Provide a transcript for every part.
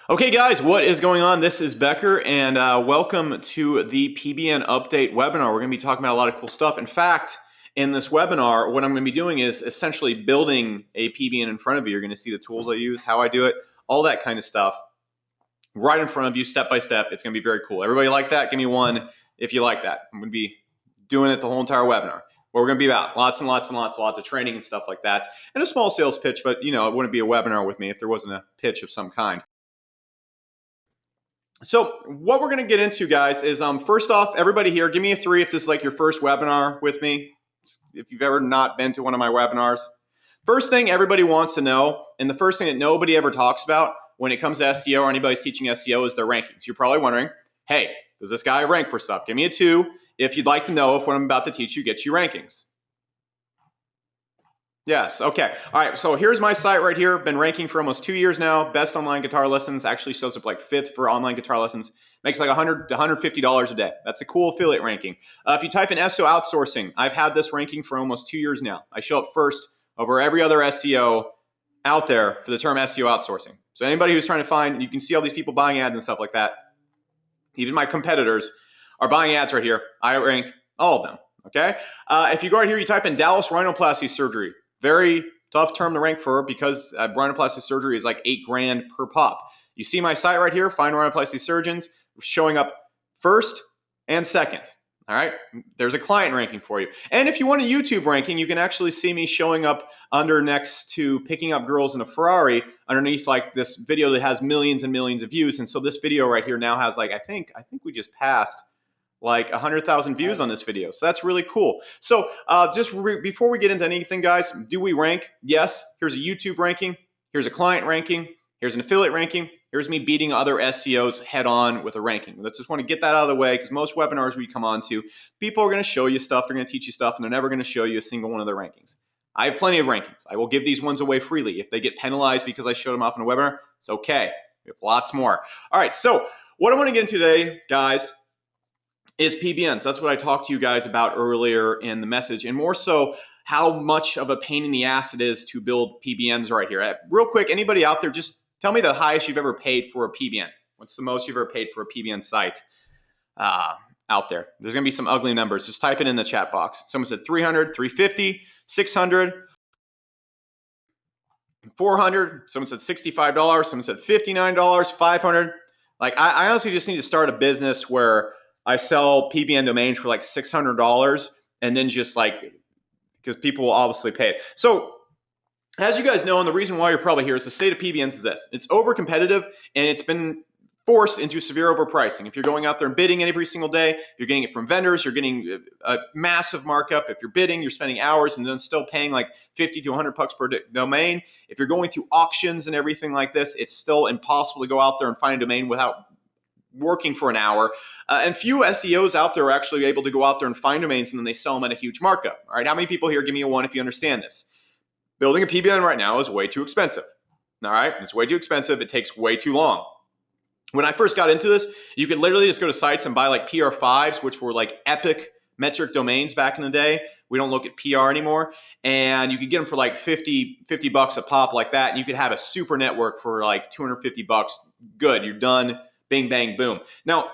Okay, guys, what is going on? This is Becker, and welcome to the PBN update webinar. We're going to be talking about a lot of cool stuff. In fact, in this webinar, what I'm going to be doing is essentially building a PBN in front of you. You're going to see the tools I use, how I do it, all that kind of stuff right in front of you, step by step. It's going to be very cool. Everybody like that? Give me one if you like that. I'm going to be doing it the whole entire webinar. What we're going to be about, lots and lots of training and stuff like that, and a small sales pitch, but you know, it wouldn't be a webinar with me if there wasn't a pitch of some kind. So what we're going to get into, guys, is first off, everybody here, give me a 3 if this is like your first webinar with me, if you've ever not been to one of my webinars. First thing everybody wants to know, and the first thing that nobody ever talks about when it comes to SEO or anybody's teaching SEO is their rankings. You're probably wondering, hey, does this guy rank for stuff? Give me a 2 if you'd like to know if what I'm about to teach you gets you rankings. Yes, okay. All right, so here's my site right here. Been ranking for almost 2 years now. Best online guitar lessons. Actually shows up like 5th for online guitar lessons. Makes like $100 to $150 a day. That's a cool affiliate ranking. If you type in SEO outsourcing, I've had this ranking for almost 2 years now. I show up first over every other SEO out there for the term SEO outsourcing. So anybody who's trying to find, you can see all these people buying ads and stuff like that. Even my competitors are buying ads right here. I rank all of them, okay? If you go right here, you type in Dallas rhinoplasty surgery. Very tough term to rank for because rhinoplasty surgery is like $8 grand per pop. You see my site right here, Find Rhinoplasty Surgeons, showing up first and second. All right, there's a client ranking for you. And if you want a YouTube ranking, you can actually see me showing up under next to Picking Up Girls in a Ferrari underneath like this video that has millions and millions of views. And so this video right here now has like, I think we just passed like 100,000 views on this video. So that's really cool. So before we get into anything, guys, do we rank? Yes. Here's a YouTube ranking. Here's a client ranking. Here's an affiliate ranking. Here's me beating other SEOs head on with a ranking. Let's just want to get that out of the way because most webinars we come on to, people are going to show you stuff, they're going to teach you stuff, and they're never going to show you a single one of their rankings. I have plenty of rankings. I will give these ones away freely. If they get penalized because I showed them off in a webinar, it's okay. We have lots more. All right, so what I want to get into today, guys, is PBNs. That's what I talked to you guys about earlier in the message, and more so how much of a pain in the ass it is to build PBNs right here. Real quick, anybody out there, just tell me the highest you've ever paid for a PBN. What's the most you've ever paid for a PBN site out there? There's going to be some ugly numbers. Just type it in the chat box. Someone said 300, 350, 600, 400. Someone said $65. Someone said $59, 500. Like I honestly just need to start a business where I sell PBN domains for like $600 and then just like, because people will obviously pay it. So as you guys know, and the reason why you're probably here is the state of PBNs is this. It's over competitive and it's been forced into severe overpricing. If you're going out there and bidding every single day, you're getting it from vendors, you're getting a massive markup. If you're bidding, you're spending hours and then still paying like 50 to 100 bucks per domain. If you're going through auctions and everything like this, it's still impossible to go out there and find a domain without working for an hour. And few SEOs out there are actually able to go out there and find domains and then they sell them at a huge markup. All right, how many people here, give me a 1 if you understand this. Building a PBN right now is way too expensive. All right, it's way too expensive. It takes way too long. When I first got into this, you could literally just go to sites and buy like PR5s, which were like epic metric domains back in the day. We don't look at PR anymore. And you could get them for like 50 bucks a pop like that. And you could have a super network for like 250 bucks. Good, you're done. Bing, bang, boom. Now,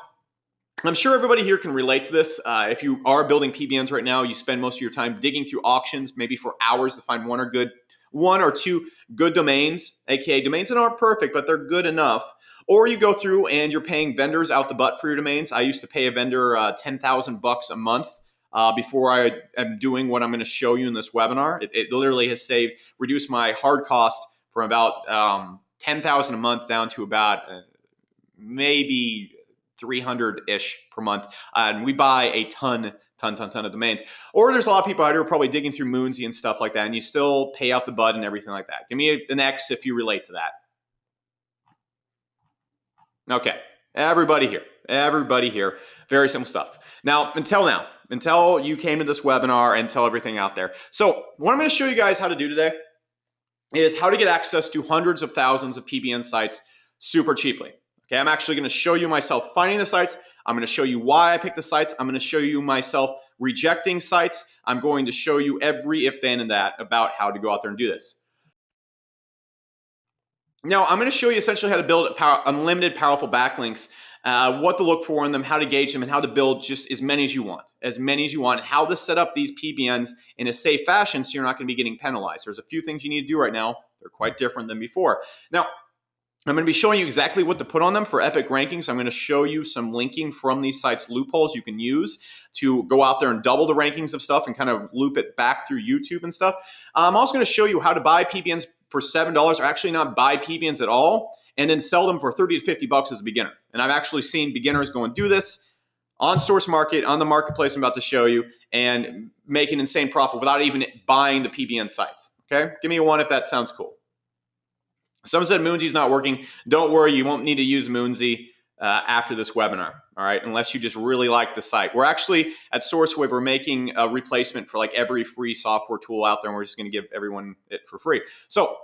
I'm sure everybody here can relate to this. If you are building PBNs right now, you spend most of your time digging through auctions, maybe for hours to find one or two good domains, aka domains that aren't perfect, but they're good enough. Or you go through and you're paying vendors out the butt for your domains. I used to pay a vendor 10,000 bucks a month before I am doing what I'm going to show you in this webinar. It literally has reduced my hard cost from about 10,000 a month down to about maybe 300-ish per month. And we buy a ton of domains. Or there's a lot of people out here who are probably digging through Moonsy and stuff like that, and you still pay out the butt and everything like that. Give me an X if you relate to that. Okay, everybody here, very simple stuff. Until you came to this webinar and tell everything out there. So what I'm going to show you guys how to do today is how to get access to hundreds of thousands of PBN sites super cheaply. Okay, I'm actually going to show you myself finding the sites. I'm going to show you why I picked the sites. I'm going to show you myself rejecting sites. I'm going to show you every if, then, and that about how to go out there and do this. Now, I'm going to show you essentially how to build unlimited powerful backlinks, what to look for in them, how to gauge them, and how to build just as many as you want, and how to set up these PBNs in a safe fashion so you're not going to be getting penalized. There's a few things you need to do right now. They're quite different than before. Now, I'm going to be showing you exactly what to put on them for epic rankings. I'm going to show you some linking from these sites loopholes you can use to go out there and double the rankings of stuff and kind of loop it back through YouTube and stuff. I'm also going to show you how to buy PBNs for $7 or actually not buy PBNs at all and then sell them for 30 to 50 bucks as a beginner. And I've actually seen beginners go and do this on Source Market, on the marketplace I'm about to show you, and make an insane profit without even buying the PBN sites. Okay? Give me a 1 if that sounds cool. Someone said Moonzy's not working. Don't worry, you won't need to use Moonzy after this webinar, all right, unless you just really like the site. We're actually, at SourceWave, we're making a replacement for like every free software tool out there, and we're just going to give everyone it for free. So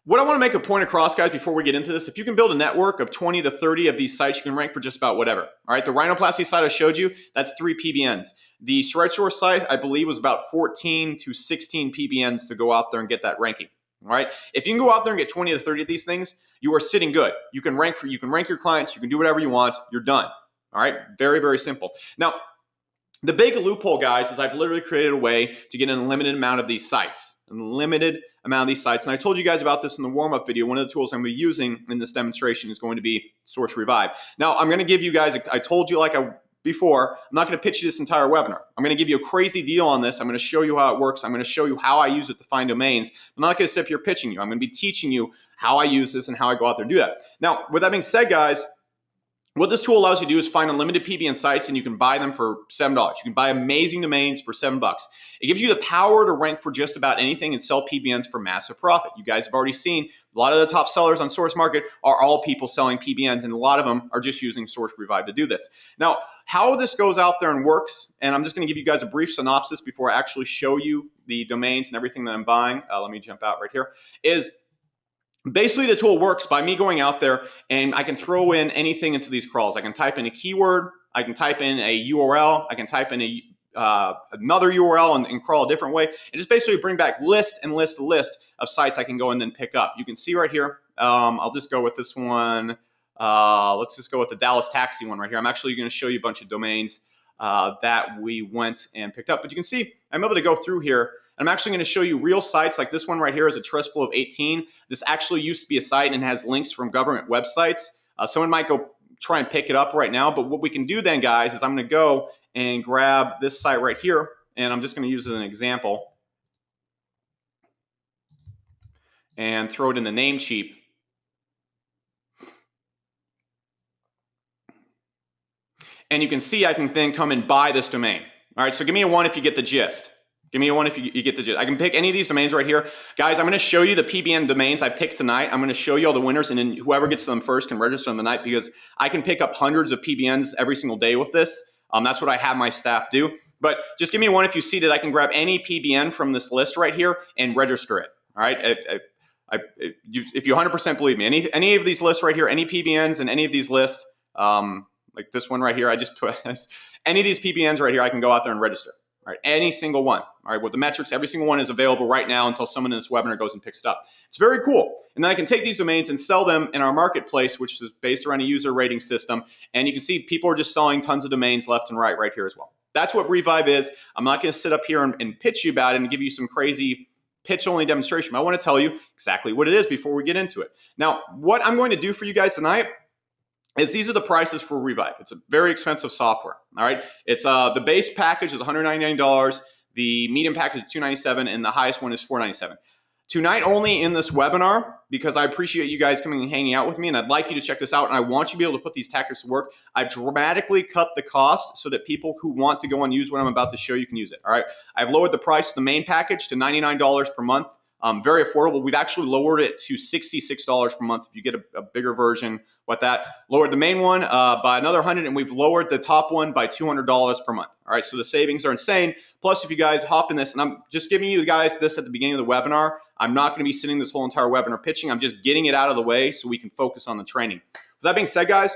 what I want to make a point across, guys, before we get into this, if you can build a network of 20 to 30 of these sites, you can rank for just about whatever. All right, the rhinoplasty site I showed you, that's 3 PBNs. The StrikeSource site, I believe, was about 14 to 16 PBNs to go out there and get that ranking. All right. If you can go out there and get 20 to 30 of these things, you are sitting good. You can rank your clients. You can do whatever you want. You're done. All right. Very, very simple. Now, the big loophole, guys, is I've literally created a way to get an unlimited amount of these sites. Unlimited amount of these sites. And I told you guys about this in the warm-up video. One of the tools I'm going to be using in this demonstration is going to be Source Revive. Now, I'm going to give you guys, I told you before, I'm not going to pitch you this entire webinar. I'm going to give you a crazy deal on this. I'm going to show you how it works. I'm going to show you how I use it to find domains. I'm not going to sit up here pitching you. I'm going to be teaching you how I use this and how I go out there and do that. Now, with that being said, guys, what this tool allows you to do is find unlimited PBN sites, and you can buy them for $7. You can buy amazing domains for $7. It gives you the power to rank for just about anything and sell PBNs for massive profit. You guys have already seen a lot of the top sellers on Source Market are all people selling PBNs, and a lot of them are just using Source Revive to do this. Now, how this goes out there and works, and I'm just going to give you guys a brief synopsis before I actually show you the domains and everything that I'm buying. Let me jump out right here. Basically, the tool works by me going out there and I can throw in anything into these crawls. I can type in a keyword, I can type in a URL, I can type in another URL and crawl a different way, and just basically bring back list of sites I can go and then pick up. You can see right here, I'll just go with this one. Let's just go with the Dallas Taxi one right here. I'm actually going to show you a bunch of domains that we went and picked up. But you can see I'm able to go through here. I'm actually going to show you real sites. Like this one right here is a trust flow of 18. This actually used to be a site and has links from government websites. Someone might go try and pick it up right now. But what we can do then, guys, is I'm going to go and grab this site right here. And I'm just going to use it as an example and throw it in the Namecheap. And you can see I can then come and buy this domain. All right, so give me a 1 if you get the gist. Give me a 1 if you get the gist. I can pick any of these domains right here. Guys, I'm going to show you the PBN domains I picked tonight. I'm going to show you all the winners, and then whoever gets to them first can register them tonight, because I can pick up hundreds of PBNs every single day with this. That's what I have my staff do. But just give me a 1 if you see that I can grab any PBN from this list right here and register it. All right. If you 100% believe me, any of these lists right here, any PBNs and any of these lists, like this one right here, I just put any of these PBNs right here, I can go out there and register. All right, any single one. All right, with the metrics, every single one is available right now until someone in this webinar goes and picks it up. It's very cool. And then I can take these domains and sell them in our marketplace, which is based around a user rating system. And you can see people are just selling tons of domains left and right here as well. That's what Revive is. I'm not going to sit up here and pitch you about it and give you some crazy pitch-only demonstration. I want to tell you exactly what it is before we get into it. Now, what I'm going to do for you guys tonight is these are the prices for Revive. It's a very expensive software. All right, it's the base package is $199, the medium package is $297, and the highest one is $497. Tonight only in this webinar, because I appreciate you guys coming and hanging out with me, and I'd like you to check this out, and I want you to be able to put these tactics to work. I've dramatically cut the cost so that people who want to go and use what I'm about to show you can use it. All right, I've lowered the price of the main package to $99 per month. Very affordable. We've actually lowered it to $66 per month if you get a bigger version. What that lowered the main one by another $100, and we've lowered the top one by $200 per month. All right, so the savings are insane. Plus, if you guys hop in this, and I'm just giving you guys this at the beginning of the webinar, I'm not going to be sitting this whole entire webinar pitching. I'm just getting it out of the way so we can focus on the training. With that being said, guys,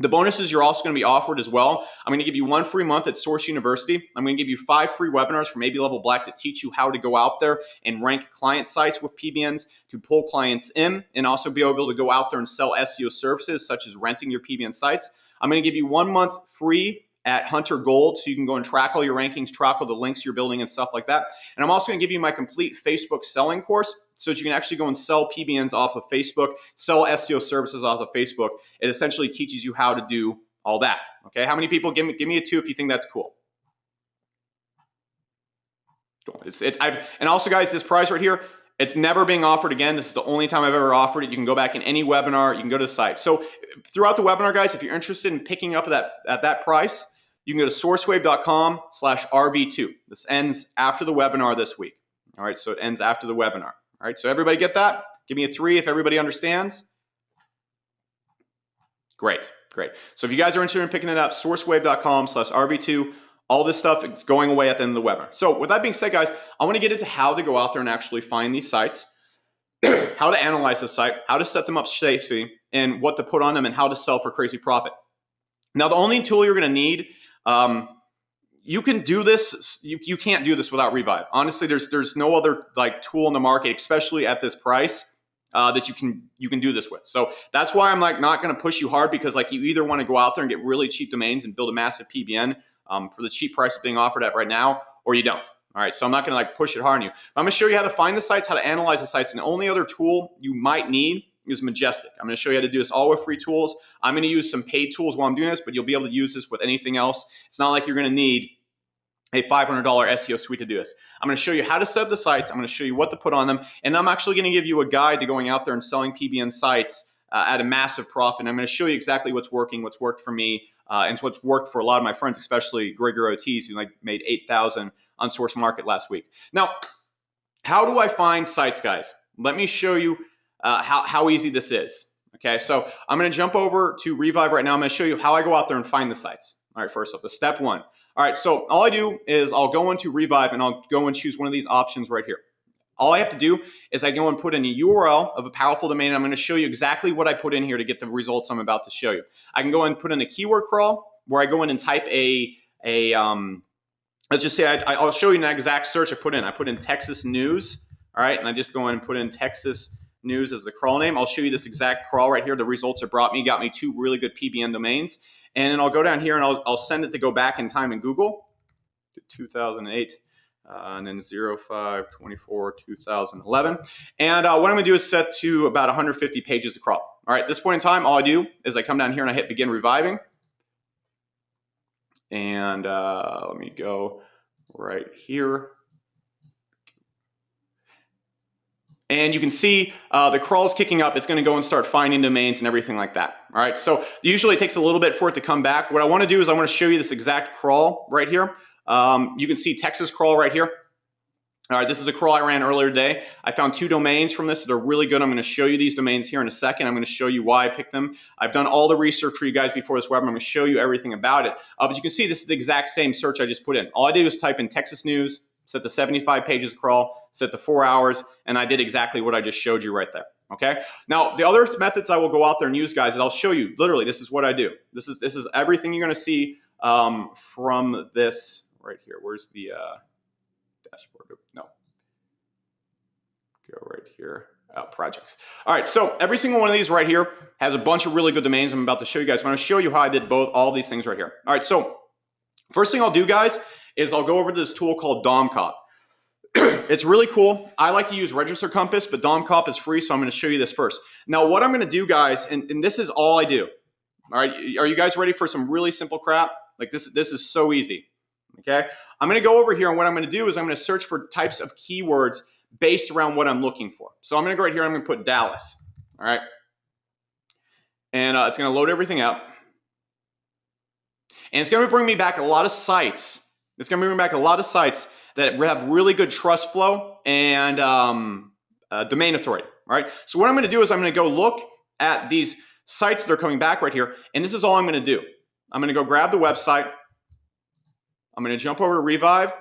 The bonuses you're also going to be offered as well. I'm going to give you 1 free month at Source University. I'm going to give you 5 free webinars from AB Level Black that teach you how to go out there and rank client sites with PBNs to pull clients in, and also be able to go out there and sell SEO services such as renting your PBN sites. I'm going to give you 1 month free at Hunter Gold, so you can go and track all your rankings, track all the links you're building and stuff like that. And I'm also going to give you my complete Facebook selling course, so that you can actually go and sell PBNs off of Facebook, sell SEO services off of Facebook. It essentially teaches you how to do all that. Okay, how many people? Give me a 2 if you think that's cool. And also, guys, this prize right here, it's never being offered again. This is the only time I've ever offered it. You can go back in any webinar. You can go to the site. So throughout the webinar, guys, if you're interested in picking up at that price, you can go to sourcewave.com/RV2. This ends after the webinar this week. All right, so it ends after the webinar. All right, so everybody get that? Give me a 3 if everybody understands. Great, great. So if you guys are interested in picking it up, sourcewave.com/RV2. All this stuff is going away at the end of the webinar. So with that being said, guys, I want to get into how to go out there and actually find these sites, how to analyze the site, how to set them up safely, and what to put on them, and how to sell for crazy profit. Now, the only tool you're going to need, you can do this. You can't do this without Revive. Honestly, there's no other like tool in the market, especially at this price, that you can do this with. So that's why I'm like not going to push you hard, because like you either want to go out there and get really cheap domains and build a massive PBN for the cheap price it's being offered at right now, or you don't. All right, so I'm not going to like push it hard on you. I'm going to show you how to find the sites, how to analyze the sites, and the only other tool you might need is Majestic. I'm going to show you how to do this all with free tools. I'm going to use some paid tools while I'm doing this, but you'll be able to use this with anything else. It's not like you're going to need a $500 SEO suite to do this. I'm going to show you how to set up the sites. I'm going to show you what to put on them, and I'm actually going to give you a guide to going out there and selling PBN sites at a massive profit. And I'm going to show you exactly what's working, what's worked for me, and what's worked for a lot of my friends, especially Gregor OTs, who like made 8,000 on Source Market last week. Now, how do I find sites, guys? Let me show you how easy this is. Okay, so I'm going to jump over to Revive right now. I'm going to show you how I go out there and find the sites. All right, first up, the step 1. All right, so all I do is I'll go into Revive and I'll go and choose one of these options right here. All I have to do is I go and put in a URL of a powerful domain. I'm going to show you exactly what I put in here to get the results I'm about to show you. I can go and put in a keyword crawl where I go in and type let's just say I'll show you an exact search I put in. I put in Texas News, all right, and I just go in and put in Texas News as the crawl name. I'll show you this exact crawl right here. The results it got me 2 really good PBN domains. And then I'll go down here and I'll send it to go back in time in Google to 2008. And then 05/24/2011. And what I'm going to do is set to about 150 pages to crawl. All right, at this point in time, all I do is I come down here and I hit begin reviving. And let me go right here. And you can see the crawl is kicking up. It's going to go and start finding domains and everything like that. All right, so usually it takes a little bit for it to come back. What I want to do is I want to show you this exact crawl right here. You can see Texas crawl right here. All right, this is a crawl I ran earlier today. I found 2 domains from this that are really good. I'm going to show you these domains here in a second. I'm going to show you why I picked them. I've done all the research for you guys before this webinar. I'm going to show you everything about it. But you can see this is the exact same search I just put in. All I did was type in Texas News, set to 75 pages crawl, set to 4 hours, and I did exactly what I just showed you right there. Okay. Now the other methods I will go out there and use, guys, that I'll show you. Literally, this is what I do. This is everything you're going to see from this right here. Where's the dashboard? No. Go right here. Projects. All right, so every single one of these right here has a bunch of really good domains I'm about to show you guys. I'm going to show you how I did all these things right here. All right, so first thing I'll do, guys, is I'll go over to this tool called DomCop. It's really cool. I like to use Register Compass, but DomCop is free, so I'm going to show you this first. Now, what I'm going to do, guys, and this is all I do. All right, are you guys ready for some really simple crap? Like this is so easy. Okay, I'm going to go over here, and what I'm going to do is I'm going to search for types of keywords based around what I'm looking for. So I'm going to go right here, I'm going to put Dallas, all right? And it's going to load everything up. And it's going to bring me back a lot of sites. It's going to bring me back a lot of sites that have really good trust flow and domain authority, all right? So what I'm going to do is I'm going to go look at these sites that are coming back right here, and this is all I'm going to do. I'm going to go grab the website. I'm going to jump over to Revive.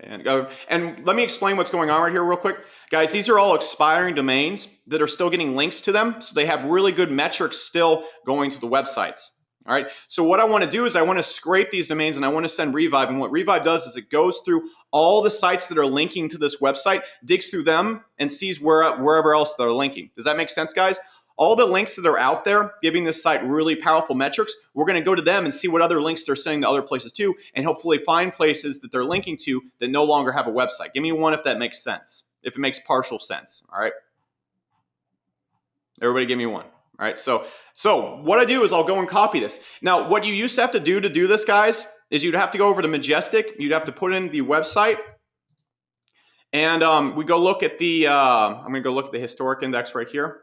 And let me explain what's going on right here real quick. Guys, these are all expiring domains that are still getting links to them. So they have really good metrics still going to the websites. All right. So what I want to do is I want to scrape these domains and I want to send Revive. And what Revive does is it goes through all the sites that are linking to this website, digs through them, and sees wherever else they're linking. Does that make sense, guys? All the links that are out there giving this site really powerful metrics, we're going to go to them and see what other links they're sending to other places too, and hopefully find places that they're linking to that no longer have a website. Give me one if that makes sense, if it makes partial sense. All right. Everybody give me one. All right. So what I do is I'll go and copy this. Now, what you used to have to do this, guys, is you'd have to go over to Majestic. You'd have to put in the website. And we go look at the, I'm going to go look at the historic index right here.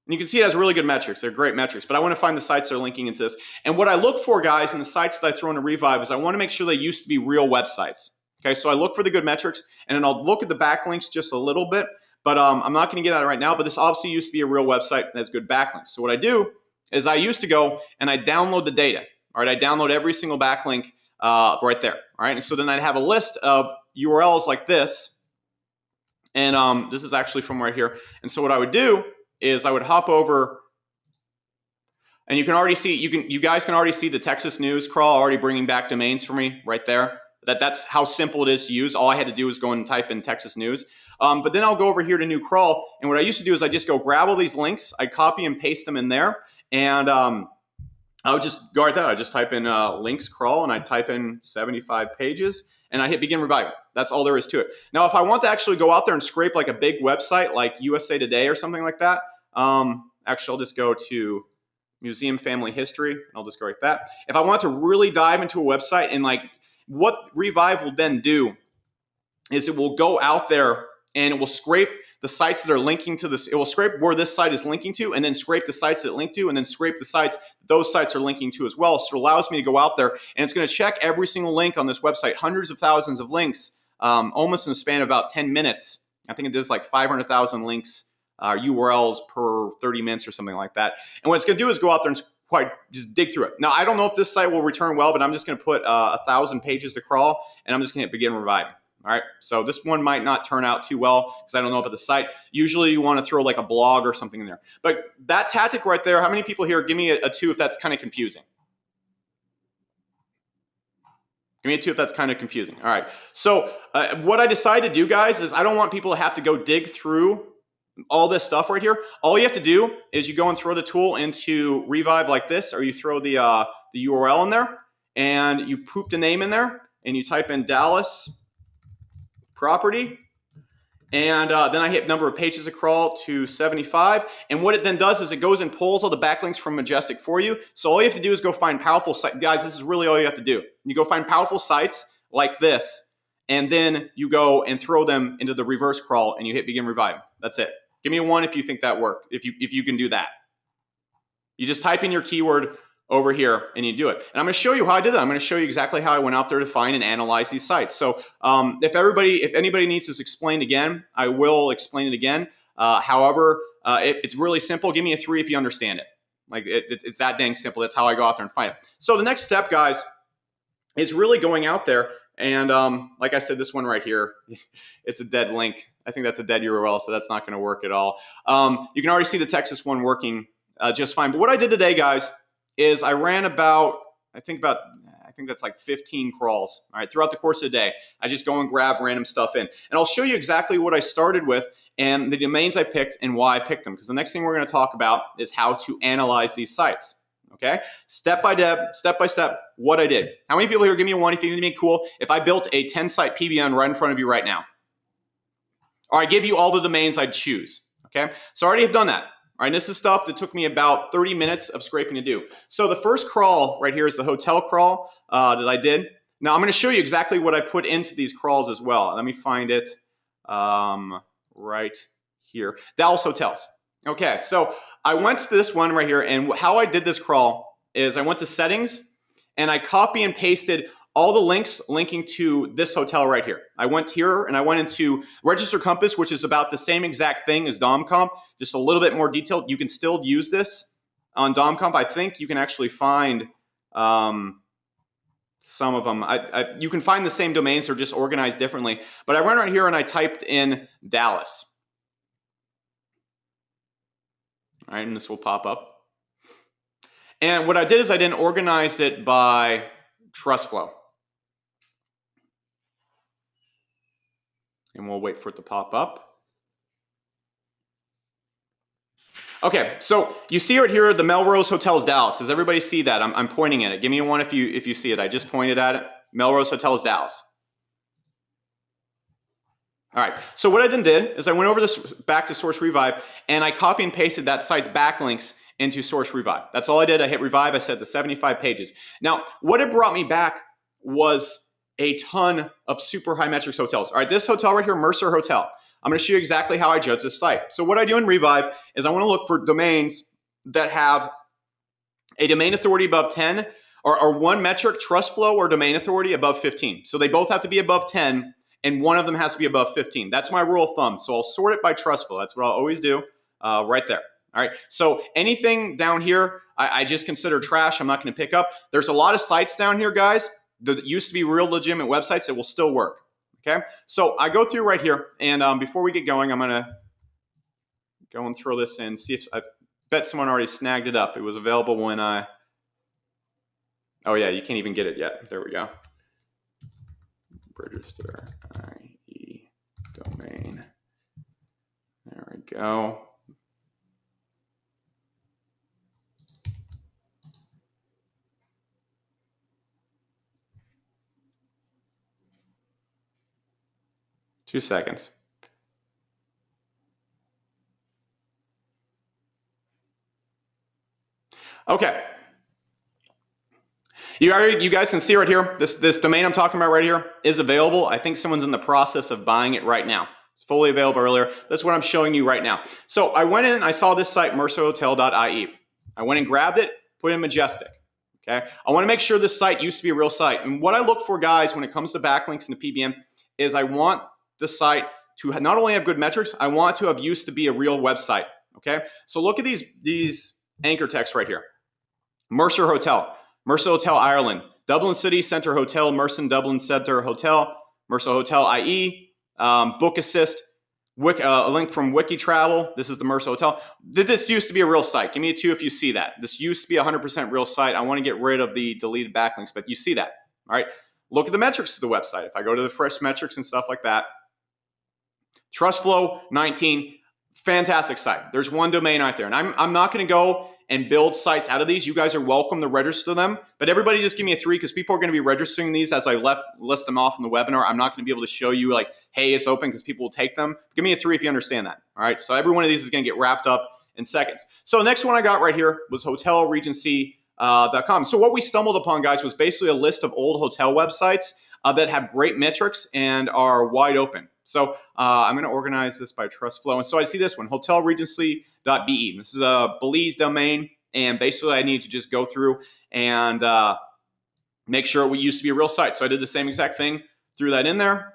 And you can see it has really good metrics. They're great metrics. But I want to find the sites that are linking into this. And what I look for, guys, in the sites that I throw into Revive is I want to make sure they used to be real websites. Okay, so I look for the good metrics, and then I'll look at the backlinks just a little bit. But I'm not going to get at it right now. But this obviously used to be a real website that has good backlinks. So what I do is I used to go and I download the data. All right, I download every single backlink right there. All right, and so then I'd have a list of URLs like this. And this is actually from right here. And so what I would do is I would hop over, and you can already see, you guys can already see the Texas News crawl already bringing back domains for me right there. That's how simple it is to use. All I had to do was go and type in Texas News. But then I'll go over here to new crawl, and what I used to do is I just go grab all these links, I copy and paste them in there, and I would just go right there. I just type in links crawl, and I type in 75 pages, and I hit begin reviving. That's all there is to it. Now, if I want to actually go out there and scrape like a big website like USA Today or something like that, actually I'll just go to Museum Family History, and I'll just go like that. If I want to really dive into a website, and like what Revive will then do is it will go out there and it will scrape the sites that are linking to this. It will scrape where this site is linking to, and then scrape the sites that link to, and then scrape the sites those sites are linking to as well. So it allows me to go out there, and it's going to check every single link on this website, hundreds of thousands of links, almost in the span of about 10 minutes. I think it does like 500,000 links, URLs per 30 minutes or something like that. And what it's going to do is go out there and just dig through it. Now, I don't know if this site will return well, but I'm just going to put 1,000 pages to crawl, and I'm just going to begin reviving. All right, so this one might not turn out too well because I don't know about the site. Usually you want to throw like a blog or something in there. But that tactic right there, how many people here, give me a 2 if that's kind of confusing. Give me a 2 if that's kind of confusing. All right, so what I decided to do, guys, is I don't want people to have to go dig through all this stuff right here. All you have to do is you go and throw the tool into Revive like this, or you throw the URL in there, and you poop the name in there, and you type in Dallas property, and then I hit number of pages to crawl to 75, and what it then does is it goes and pulls all the backlinks from Majestic for you. So all you have to do is go find powerful sites. Guys, this is really all you have to do. You go find powerful sites like this, and then you go and throw them into the reverse crawl, and you hit begin revive. That's it. Give me a 1 if you think that worked, if you can do that. You just type in your keyword over here and you do it. And I'm going to show you how I did that. I'm going to show you exactly how I went out there to find and analyze these sites. So if anybody needs this explained again, I will explain it again. However, it's really simple. Give me a 3 if you understand it. Like it's that dang simple. That's how I go out there and find it. So the next step, guys, is really going out there. And like I said, this one right here, it's a dead link. I think that's a dead URL, so that's not going to work at all. You can already see the Texas one working just fine. But what I did today, guys, is I ran about, I think that's like 15 crawls, all right, throughout the course of the day. I just go and grab random stuff in. And I'll show you exactly what I started with and the domains I picked and why I picked them. Because the next thing we're going to talk about is how to analyze these sites, okay? Step by step, what I did. How many people here, give me a 1 if you think it'd be cool if I built a 10-site PBN right in front of you right now? Or I give you all the domains I'd choose, okay? So I already have done that. All right, this is stuff that took me about 30 minutes of scraping to do. So the first crawl right here is the hotel crawl that I did. Now I'm going to show you exactly what I put into these crawls as well. Let me find it right here. Dallas hotels. Okay, so I went to this one right here, and how I did this crawl is I went to settings, and I copy and pasted all the links linking to this hotel right here. I went here and I went into Register Compass, which is about the same exact thing as DomComp, just a little bit more detailed. You can still use this on DomComp. I think you can actually find some of them. You can find the same domains, they're just organized differently. But I went right here and I typed in Dallas. All right, and this will pop up. And what I did is I then organized it by trust flow. And we'll wait for it to pop up. Okay, so you see right here, the Melrose Hotels Dallas. Does everybody see that? I'm pointing at it. Give me a one if you see it. I just pointed at it. Melrose Hotels Dallas. All right, so what I then did is I went over this back to Source Revive and I copy and pasted that site's backlinks into Source Revive. That's all I did. I hit Revive. I set the 75 pages. Now, what it brought me back was a ton of super high metrics hotels. All right, this hotel right here, Mercer Hotel. I'm going to show you exactly how I judge this site. So what I do in Revive is I want to look for domains that have a domain authority above 10 or one metric, trust flow, or domain authority above 15. So they both have to be above 10 and one of them has to be above 15. That's my rule of thumb. So I'll sort it by trust flow. That's what I'll always do right there. All right, so anything down here, I just consider trash. I'm not going to pick up. There's a lot of sites down here, guys, that used to be real legitimate websites that will still work. Okay, so I go through right here, and before we get going, I'm going to go and throw this in, see if I bet someone already snagged it up. It was available when I, oh yeah, you can't even get it yet. There we go. Register IE domain. There we go. Two seconds. Okay. You guys can see right here, this domain I'm talking about right here is available. I think someone's in the process of buying it right now. It's fully available earlier. That's what I'm showing you right now. So I went in and I saw this site, mercerhotel.ie. I went and grabbed it, put in Majestic. Okay. I want to make sure this site used to be a real site. And what I look for, guys, when it comes to backlinks and the PBN is I want the site to not only have good metrics, I want to have used to be a real website. Okay. So look at these anchor texts right here. Mercer Hotel. Mercer Hotel Ireland, Dublin City Centre Hotel, Mercer Dublin Centre Hotel, Mercer Hotel IE, Book Assist, a link from Wiki Travel. This is the Mercer Hotel. This used to be a real site. Give me a 2 if you see that. This used to be a 100% real site. I want to get rid of the deleted backlinks, but you see that. All right. Look at the metrics of the website. If I go to the fresh metrics and stuff like that, TrustFlow 19, fantastic site. There's one domain out there, and I'm not going to go and build sites out of these. You guys are welcome to register them, but everybody just give me a 3 because people are going to be registering these as I list them off in the webinar. I'm not going to be able to show you like, hey, it's open because people will take them. Give me a 3 if you understand that. All right, so every one of these is going to get wrapped up in seconds. So the next one I got right here was hotelregency.com. So what we stumbled upon, guys, was basically a list of old hotel websites that have great metrics and are wide open. So I'm going to organize this by trust flow. And so I see this one, hotelregency.be. This is a Belize domain. And basically I need to just go through and make sure it used to be a real site. So I did the same exact thing, threw that in there.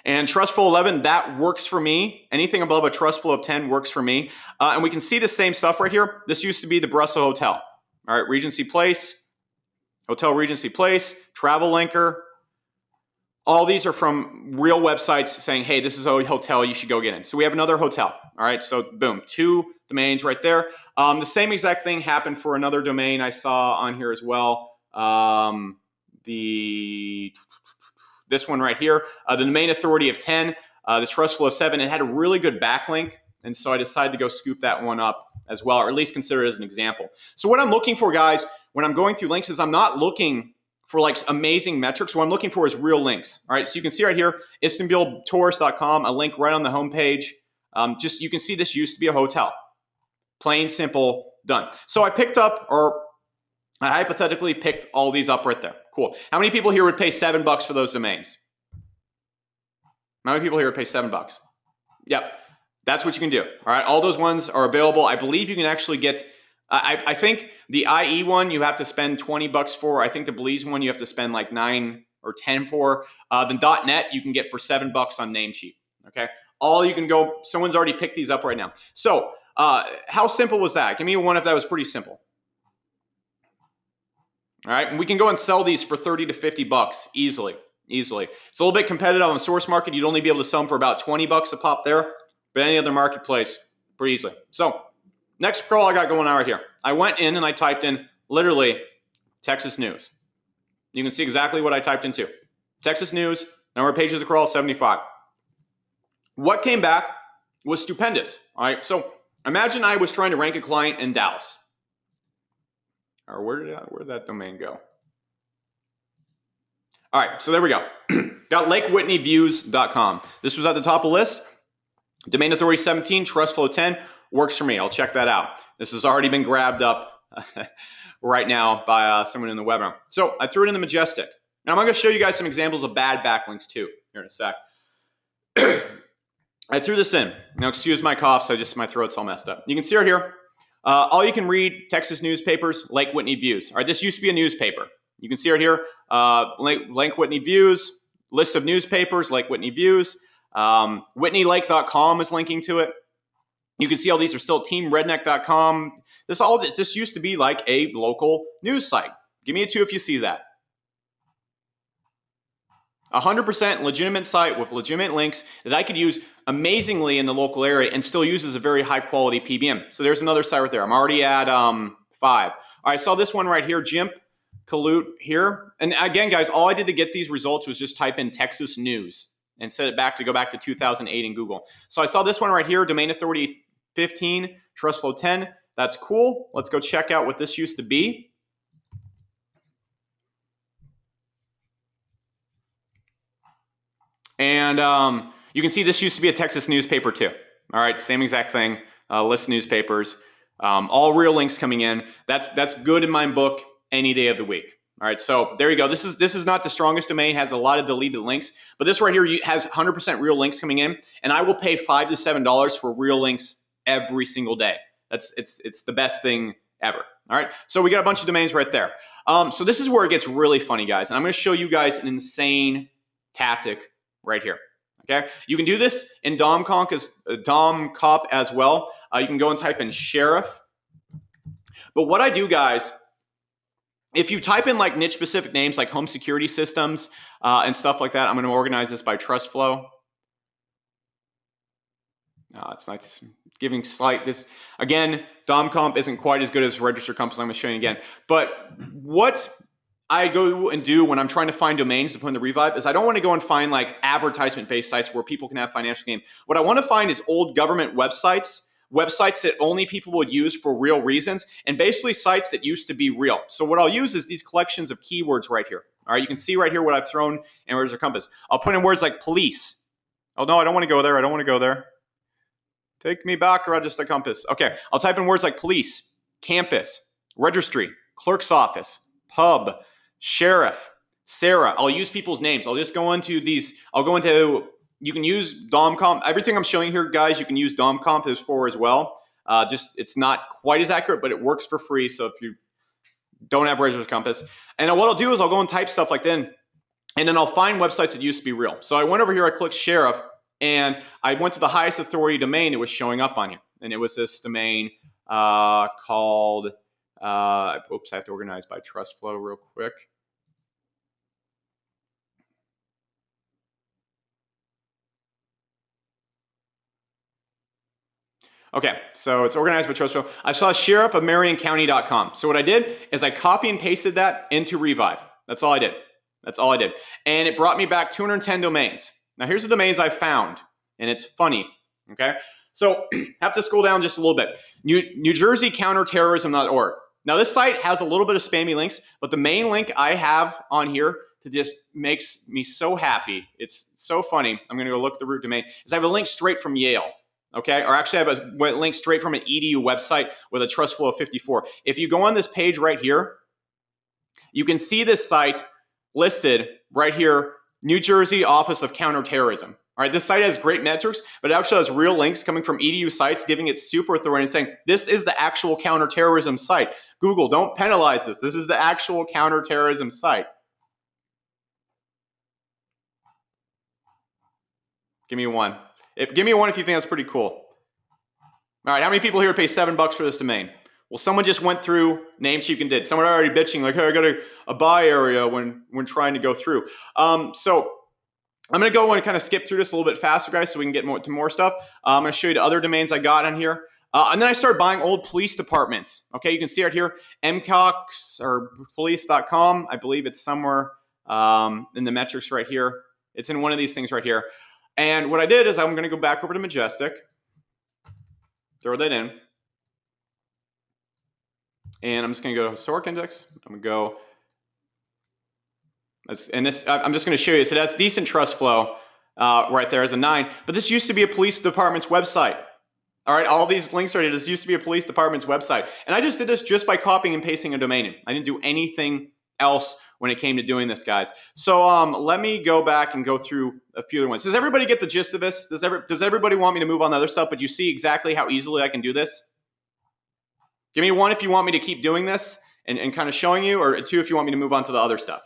And trust flow 11, that works for me. Anything above a trust flow of 10 works for me. And we can see the same stuff right here. This used to be the Brussels Hotel. All right, Regency Place, Hotel Regency Place, Travel Linker. All these are from real websites saying, hey, this is a hotel, you should go get in. So we have another hotel. All right, so boom, 2 domains right there. The same exact thing happened for another domain I saw on here as well. This one right here, the domain authority of 10, the trust flow of 7. It had a really good backlink, and so I decided to go scoop that one up as well, or at least consider it as an example. So what I'm looking for, guys, when I'm going through links is I'm not looking for like amazing metrics. What I'm looking for is real links. All right, so you can see right here, IstanbulTourist.com, a link right on the homepage. Just you can see this used to be a hotel. Plain, simple, done. So I picked up, or I hypothetically picked all these up right there. Cool. How many people here would pay $7 for those domains? How many people here would pay $7? Yep, that's what you can do. All right, all those ones are available. I believe you can actually get. I think the IE one you have to spend $20 for. I think the Belize one you have to spend like 9 or 10 for. The .net you can get for $7 on Namecheap. Okay, all you can go. Someone's already picked these up right now. So how simple was that? Give me one if that was pretty simple. All right, and we can go and sell these for 30 to 50 bucks easily. Easily. It's a little bit competitive on the source market. You'd only be able to sell them for about 20 bucks a pop there, but any other marketplace, pretty easily. So next crawl I got going on right here. I went in and I typed in literally Texas News. You can see exactly what I typed into. Texas News, number of pages of the crawl, 75. What came back was stupendous. All right, so imagine I was trying to rank a client in Dallas. Or where did that domain go? All right, so there we go. Got LakeWhitneyViews.com. This was at the top of the list. Domain authority 17, trust flow 10. Works for me. I'll check that out. This has already been grabbed up right now by someone in the webinar. So I threw it in the Majestic. Now I'm going to show you guys some examples of bad backlinks too here in a sec. I threw this in. Now excuse my cough, so just my throat's all messed up. You can see right here, all you can read, Texas newspapers, Lake Whitney Views. All right, this used to be a newspaper. You can see right here, Lake Whitney Views, list of newspapers, Lake Whitney Views. WhitneyLake.com is linking to it. You can see all these are still TeamRedneck.com. This used to be like a local news site. Give me a 2 if you see that. 100% legitimate site with legitimate links that I could use amazingly in the local area and still uses a very high quality PBN. So there's another site right there. I'm already at 5. All right, I saw this one right here, Jimp Kalut here. And again, guys, all I did to get these results was just type in Texas News and set it back to go back to 2008 in Google. So I saw this one right here, domain authority 15, trust flow 10. That's cool. Let's go check out what this used to be. And you can see this used to be a Texas newspaper too. All right, same exact thing, list newspapers, all real links coming in. That's good in my book any day of the week. All right, so there you go. This is not the strongest domain, has a lot of deleted links, but this right here has 100% real links coming in, and I will pay $5 to $7 for real links every single day. It's the best thing ever. All right, so we got a bunch of domains right there. So this is where it gets really funny, guys. And I'm going to show you guys an insane tactic right here. Okay, you can do this in DomCop as well. You can go and type in sheriff. But what I do, guys, if you type in like niche specific names like home security systems and stuff like that, I'm going to organize this by trust flow. It's nice giving slight this again. DomComp isn't quite as good as Register Compass. I'm going to show you again. But what I go and do when I'm trying to find domains to put in the Revive is I don't want to go and find like advertisement-based sites where people can have financial gain. What I want to find is old government websites that only people would use for real reasons, and basically sites that used to be real. So what I'll use is these collections of keywords right here. All right, you can see right here what I've thrown in Register Compass. I'll put in words like police. Oh no, I don't want to go there. I don't want to go there. Take me back, Register Compass. Okay, I'll type in words like police, campus, registry, clerk's office, pub, sheriff, Sarah. I'll use people's names. I'll just go into these. You can use DomComp. Everything I'm showing here, guys, you can use DomComp for as well. Just it's not quite as accurate, but it works for free. So if you don't have Register Compass, and what I'll do is I'll go and type stuff like that, and then I'll find websites that used to be real. So I went over here, I clicked sheriff, and I went to the highest authority domain that was showing up on here, and it was this domain called. Oops, I have to organize by trust flow real quick. Okay, so it's organized by trust flow. I saw sheriffofmarioncounty.com. So what I did is I copy and pasted that into Revive. That's all I did. That's all I did. And it brought me back 210 domains. Now here's the domains I found, and it's funny. Okay, so have to scroll down just a little bit. New Jersey Counterterrorism.org. Now this site has a little bit of spammy links, but the main link I have on here that just makes me so happy, it's so funny, I'm gonna go look at the root domain, is I have a link straight from Yale, okay? Or actually I have a link straight from an EDU website with a trust flow of 54. If you go on this page right here, you can see this site listed right here, New Jersey Office of Counterterrorism. All right, this site has great metrics, but it actually has real links coming from EDU sites, giving it super authority and saying, this is the actual counterterrorism site. Google, don't penalize this. This is the actual counterterrorism site. Give me one. Give me one if you think that's pretty cool. All right, how many people here pay $7 for this domain? Well, someone just went through Namecheap and did. Someone already bitching like, hey, I got a buy area when trying to go through. So I'm going to go and kind of skip through this a little bit faster, guys, so we can get to more stuff. I'm going to show you the other domains I got on here. And then I started buying old police departments. Okay, you can see right here, mcox or police.com. I believe it's somewhere in the metrics right here. It's in one of these things right here. And what I did is I'm going to go back over to Majestic, throw that in. And I'm just going to go to historic index. I'm going to go, and this, I'm just going to show you. So that's decent trust flow right there as a 9. But this used to be a police department's website. All right, all these links right here, this used to be a police department's website. And I just did this just by copying and pasting a domain name. I didn't do anything else when it came to doing this, guys. So let me go back and go through a few other ones. Does everybody get the gist of this? Does everybody want me to move on to other stuff? But you see exactly how easily I can do this? Give me 1 if you want me to keep doing this and kind of showing you, or 2 if you want me to move on to the other stuff.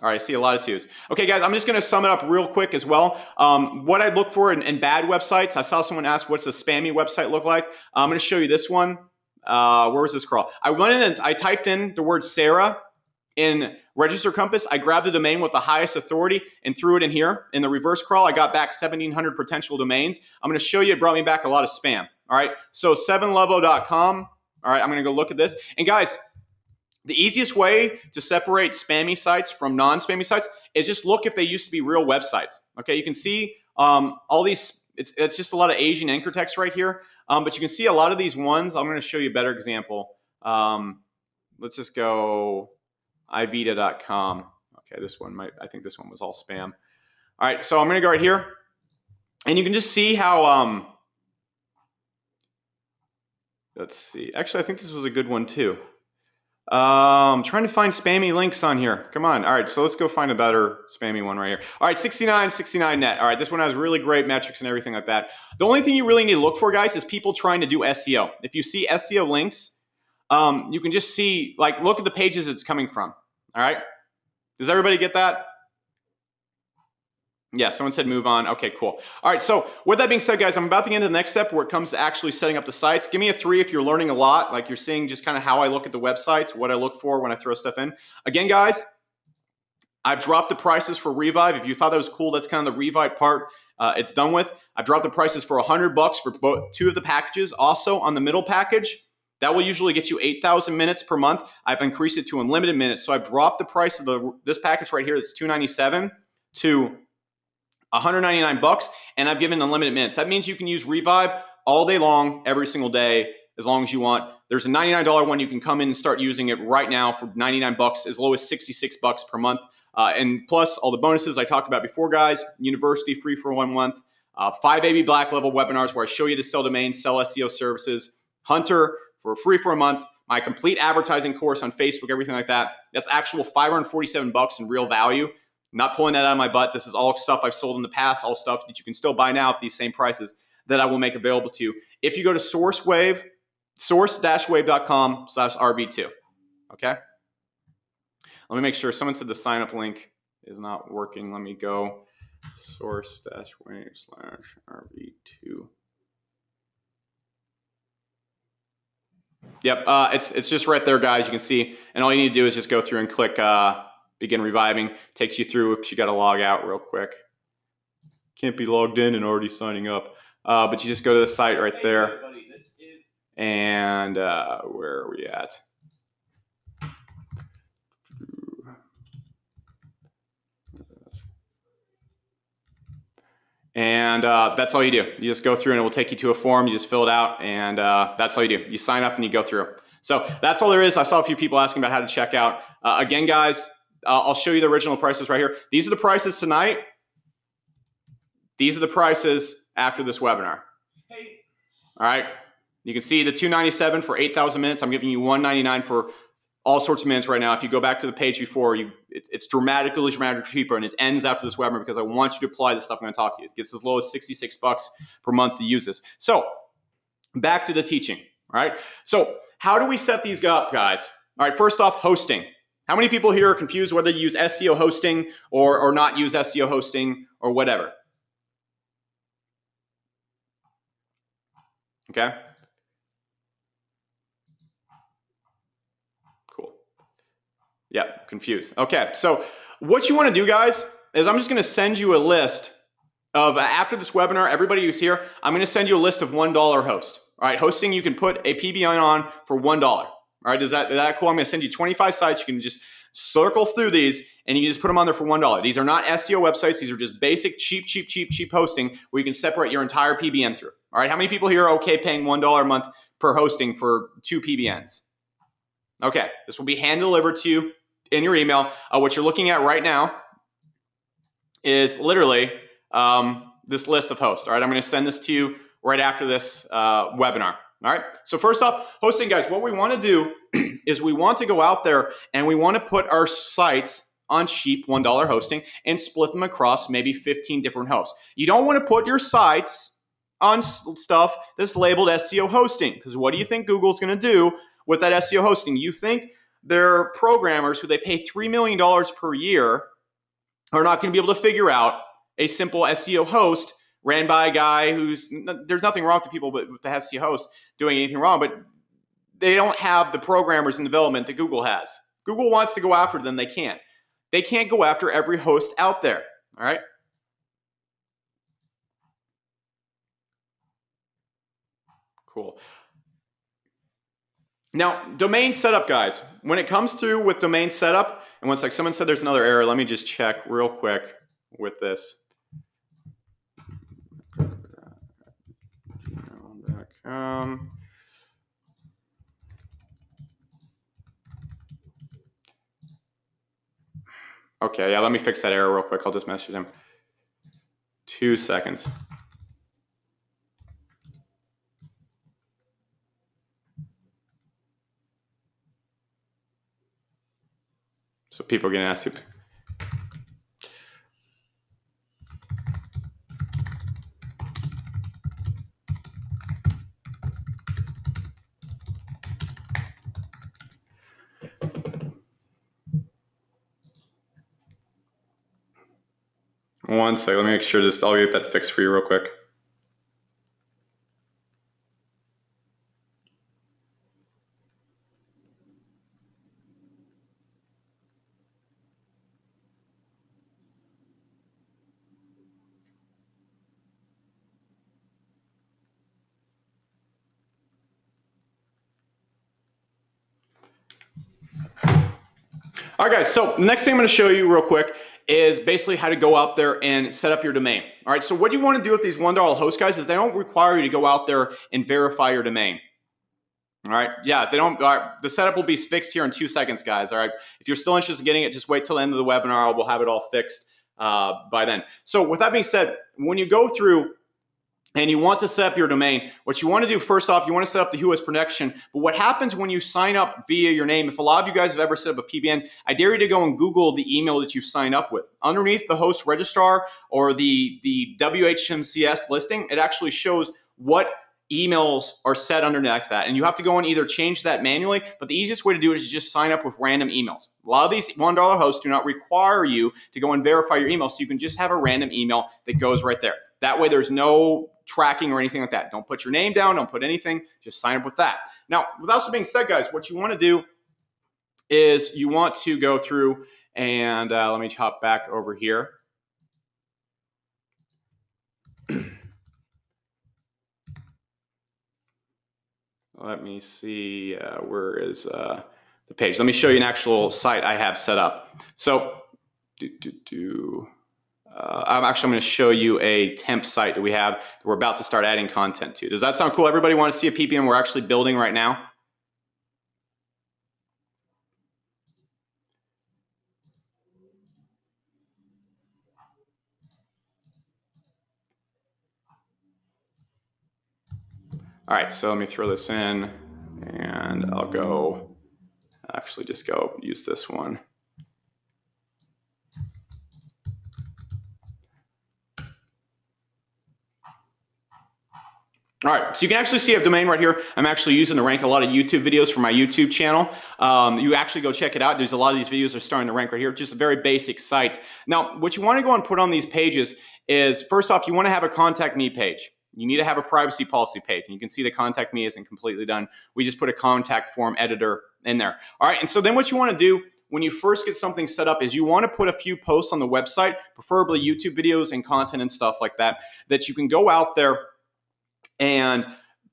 All right, I see a lot of 2s. Okay, guys, I'm just going to sum it up real quick as well. What I look for in bad websites, I saw someone ask, what's a spammy website look like? I'm going to show you this one. Where was this crawl? I went in and I typed in the word Sarah in Register Compass. I grabbed the domain with the highest authority and threw it in here. In the reverse crawl, I got back 1,700 potential domains. I'm going to show you it brought me back a lot of spam. All right, so 7levo.com. All right, I'm going to go look at this. And guys, the easiest way to separate spammy sites from non-spammy sites is just look if they used to be real websites. Okay, you can see all these, it's just a lot of Asian anchor text right here. But you can see a lot of these ones. I'm going to show you a better example. Let's just go ivita.com. Okay, this one I think this one was all spam. All right, so I'm going to go right here. And you can just see how, let's see. Actually, I think this was a good one too. I'm trying to find spammy links on here. Come on. All right, so let's go find a better spammy one right here. All right, 69 net. All right, this one has really great metrics and everything like that. The only thing you really need to look for, guys, is people trying to do SEO. If you see SEO links, you can just see, like, look at the pages it's coming from. All right? Does everybody get that? Yeah, someone said move on. Okay, cool. All right, so with that being said, guys, I'm about to get into the next step where it comes to actually setting up the sites. Give me a 3 if you're learning a lot, like you're seeing just kind of how I look at the websites, what I look for when I throw stuff in. Again, guys, I've dropped the prices for Revive. If you thought that was cool, that's kind of the Revive part it's done with. I've dropped the prices for $100 for both 2 of the packages. Also, on the middle package, that will usually get you 8,000 minutes per month. I've increased it to unlimited minutes. So I've dropped the price of this package right here, that's $297, to $199, and I've given unlimited minutes. That means you can use Revive all day long, every single day, as long as you want. There's a $99 one. You can come in and start using it right now for $99, as low as $66 per month. And plus all the bonuses I talked about before, guys. University free for 1 month. 5 AB Black level webinars where I show you to sell domains, sell SEO services. Hunter for free for a month. My complete advertising course on Facebook, everything like that. That's actual $547 in real value. Not pulling that out of my butt. This is all stuff I've sold in the past, all stuff that you can still buy now at these same prices that I will make available to you. If you go to source-wave.com/RV2, okay? Let me make sure. Someone said the sign up link is not working. Let me go source-wave/RV2. Yep, it's just right there, guys. You can see, and all you need to do is just go through and click begin reviving. Takes you through. Oops, you got to log out real quick. Can't be logged in and already signing up. But you just go to the site right there. And where are we at? And that's all you do. You just go through and it will take you to a form. You just fill it out, and that's all you do. You sign up and you go through. So that's all there is. I saw a few people asking about how to check out. Again, guys, I'll show you the original prices right here. These are the prices tonight. These are the prices after this webinar. Hey. All right. You can see the $297 for 8,000 minutes. I'm giving you $199 for all sorts of minutes right now. If you go back to the page before, it's dramatically cheaper, and it ends after this webinar because I want you to apply the stuff I'm going to talk to you. It gets as low as $66 per month to use this. So back to the teaching. All right. So how do we set these up, guys? All right. First off, hosting. How many people here are confused whether you use SEO hosting or not use SEO hosting or whatever? Okay. Yep, confused. Okay, so what you want to do, guys, is I'm just going to send you a list of, after this webinar, everybody who's here, I'm going to send you a list of $1 hosts. All right, hosting you can put a PBN on for $1. All right, is that cool? I'm going to send you 25 sites. You can just circle through these and you can just put them on there for $1. These are not SEO websites. These are just basic, cheap hosting where you can separate your entire PBN through. All right, how many people here are okay paying $1 a month per hosting for 2 PBNs? Okay, this will be hand delivered to you in your email. What you're looking at right now is literally this list of hosts. All right, I'm going to send this to you right after this webinar. All right, so first off, hosting, guys, what we want to do is we want to go out there and we want to put our sites on cheap $1 hosting and split them across maybe 15 different hosts. You don't want to put your sites on stuff that's labeled SEO hosting, because what do you think Google's going to do with that SEO hosting? You think their programmers who they pay $3 million per year are not going to be able to figure out a simple SEO host ran by a guy who's, there's nothing wrong with the people with the SEO host doing anything wrong, but they don't have the programmers in development that Google has. Google wants to go after them, they can't. They can't go after every host out there, all right? Cool. Now, domain setup, guys. When it comes through with domain setup, and once like someone said there's another error, let me just check real quick with this. Okay, yeah, let me fix that error real quick. I'll just message him. 2 seconds. So people are going to ask you. One second, let me make sure this, I'll get that fixed for you real quick. All right, guys, so next thing I'm going to show you real quick is basically how to go out there and set up your domain. All right, so what you want to do with these $1 hosts, guys, is they don't require you to go out there and verify your domain. All right, yeah, they don't. The setup will be fixed here in 2 seconds, guys. All right, if you're still interested in getting it, just wait till the end of the webinar. We'll have it all fixed by then. So with that being said, when you go through and you want to set up your domain, what you want to do first off, you want to set up the who-is protection. But what happens when you sign up via your name, if a lot of you guys have ever set up a PBN, I dare you to go and Google the email that you signed up with. Underneath the host registrar or the WHMCS listing, it actually shows what emails are set underneath that. And you have to go and either change that manually, but the easiest way to do it is just sign up with random emails. A lot of these $1 hosts do not require you to go and verify your email, so you can just have a random email that goes right there. That way there's no tracking or anything like that. Don't put your name down, don't put anything, just sign up with that. Now, with that being said, guys, what you want to do is you want to go through and let me hop back over here. Let me see, where is the page? Let me show you an actual site I have set up. So, I'm going to show you a temp site that we have that we're about to start adding content to. Does that sound cool? Everybody want to see a PBN we're actually building right now? All right, so let me throw this in and I'll go, actually just go use this one. All right, so you can actually see a domain right here. I'm actually using to rank a lot of YouTube videos for my YouTube channel. You actually go check it out. There's a lot of these videos are starting to rank right here. Just a very basic site. Now, what you want to go and put on these pages is, first off, you want to have a contact me page. You need to have a privacy policy page. And you can see the contact me isn't completely done. We just put a contact form editor in there. All right, and so then what you want to do when you first get something set up is you want to put a few posts on the website, preferably YouTube videos and content and stuff like that, that you can go out there and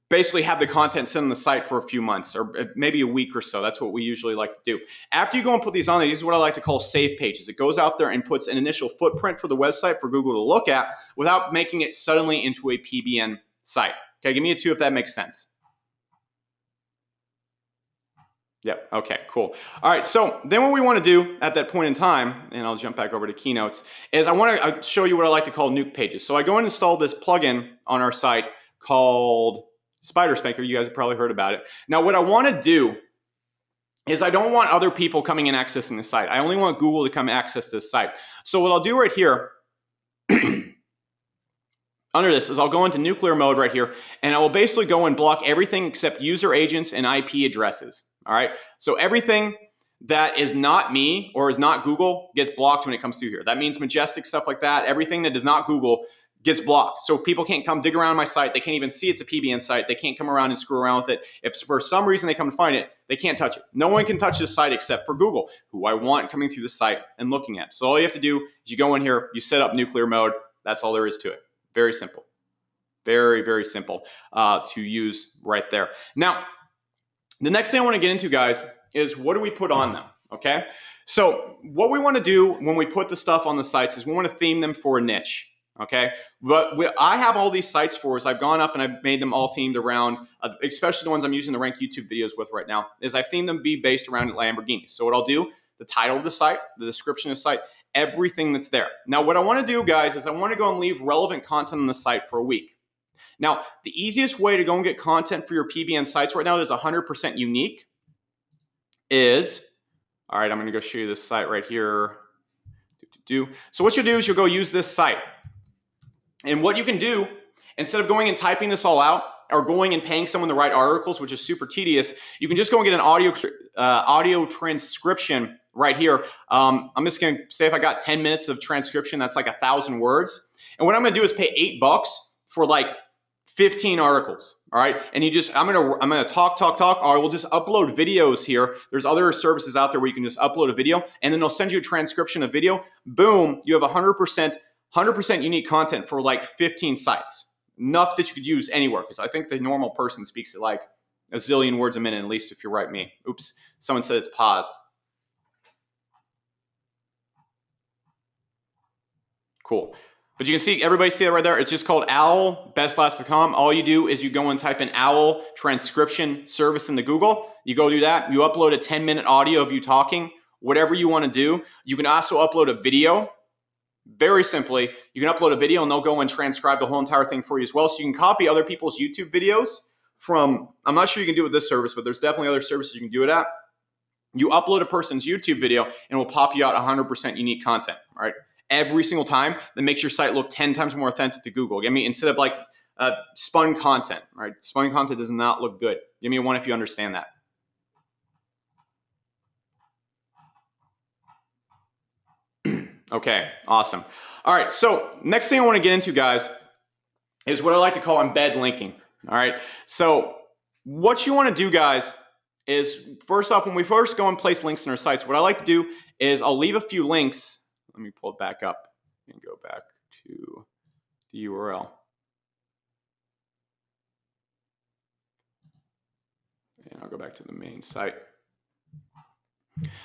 basically have the content sit on the site for a few months or maybe a week or so. That's what we usually like to do. After you go and put these on there, these is what I like to call save pages. It goes out there and puts an initial footprint for the website for Google to look at without making it suddenly into a PBN site. Okay, give me a 2 if that makes sense. Yep, okay, cool. All right, so then what we want to do at that point in time, and I'll jump back over to Keynotes, is I want to show you what I like to call nuke pages. So I go and install this plugin on our site called Spider Spanker. You guys have probably heard about it. Now what I want to do is I don't want other people coming and accessing the site. I only want Google to come access this site. So what I'll do right here under this is I'll go into nuclear mode right here, and I will basically go and block everything except user agents and IP addresses. All right, so everything that is not me or is not Google gets blocked when it comes through here. That means Majestic, stuff like that. Everything that is not Google gets blocked. So people can't come dig around my site. They can't even see it's a PBN site. They can't come around and screw around with it. If for some reason they come to find it, they can't touch it. No one can touch this site except for Google, who I want coming through the site and looking at. So all you have to do is you go in here, you set up nuclear mode. That's all there is to it. Very simple. Very, very simple to use right there. Now, the next thing I want to get into, guys, is what do we put on them, okay? So what we want to do when we put the stuff on the sites is we want to theme them for a niche, okay? But I have all these sites for us. I've gone up and I've made them all themed around, especially the ones I'm using to rank YouTube videos with right now, is I've themed them be based around Lamborghini. So what I'll do, the title of the site, the description of the site, everything that's there. Now what I want to do, guys, is I want to go and leave relevant content on the site for a week. Now, the easiest way to go and get content for your PBN sites right now that is 100% unique is, all right, I'm going to go show you this site right here. So what you'll do is you'll go use this site. And what you can do, instead of going and typing this all out or going and paying someone to write articles, which is super tedious, you can just go and get an audio transcription right here. I'm just going to say if I got 10 minutes of transcription, that's like 1,000 words. And what I'm going to do is pay $8 for like 15 articles, all right? And you just, I'm gonna talk, or we'll just upload videos here. There's other services out there where you can just upload a video, and then they'll send you a transcription of video. Boom, you have 100% unique content for like 15 sites. Enough that you could use anywhere, because I think the normal person speaks at like a zillion words a minute, at least if you're right me. Oops, someone said it's paused. Cool. But you can see, everybody see that right there? It's just called owlbestlast.com. All you do is you go and type in owl transcription service into Google. You go do that. You upload a 10-minute audio of you talking, whatever you want to do. You can also upload a video. Very simply, you can upload a video and they'll go and transcribe the whole entire thing for you as well. So you can copy other people's YouTube videos from, I'm not sure you can do it with this service, but there's definitely other services you can do it at. You upload a person's YouTube video and it will pop you out 100% unique content, all right? Every single time, that makes your site look 10 times more authentic to Google. Give me, instead of like spun content, right? Spun content does not look good. Give me a 1 if you understand that. Okay, awesome. All right, so next thing I want to get into, guys, is what I like to call embed linking. All right, so what you want to do, guys, is first off, when we first go and place links in our sites, what I like to do is I'll leave a few links. Let me pull it back up and go back to the URL. And I'll go back to the main site.